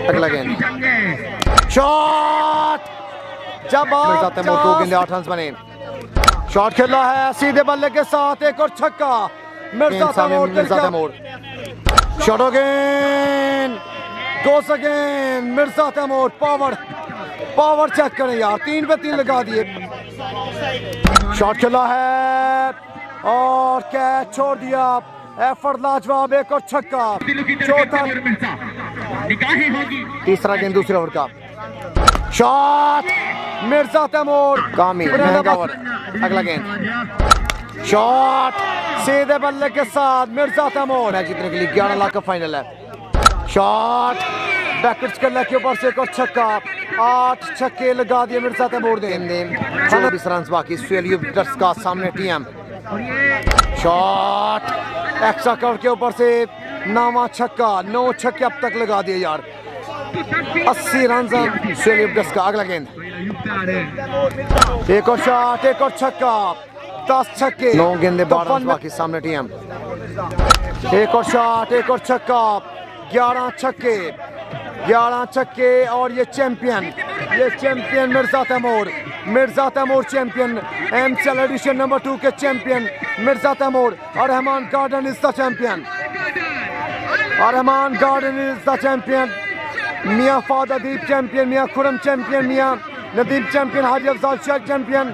अगला गेंद शॉट मिर्जा तैमूर 2 गेंदे 8 रन बने। शॉट खेला है सीधे बल्ले के साथ, एक और छक्का Mirza Taimur. Shot again, goes again Mirza Taimur. Power check करें यार, 3 पे 3 लगा दिए। शॉट खेला है और कैच छोड़ दिया। एफर्ट लाजवाब, एक और छक्का। चौथा तीसरा गेंद दूसरे ओवर का। शॉट मिर्जा तैमूर कामी महंगा ओवर। अगला गेंद शॉट सीधे बल्ले के साथ मिर्जा तैमूर। मैच जीतने के लिए 11 लाख का फाइनल है। शॉट बैकवर्ड्स के लेग के ऊपर से एक और छक्का। 8 छक्के लगा दिए मिर्जा तैमूर ने। 24 रन बाकी। स्वेलियस का सामने टीएम। शॉट एक्स्ट्रा कवर के ऊपर से 9वां छक्का। 9 छक्के अब तक लगा दिए यार। 80 रन स्वेलियस का। अगला गेंद एक और शॉट, एक और छक्का। 10 छक्के। 9 गेंदे 12 रन बाकी। सामने टीएम। एक और शॉट, एक और छक्का। 11 छक्के, 11 छक्के। और ये champion Mirza Taimur champion. MCL edition number 2 के चैंपियन मिर्जा तैमूर। और Rahman garden is the champion. Mian फाद Adeeb champion, Mian Khurram champion, Mian Nadeem champion, Haji Afzal Sheikh champion.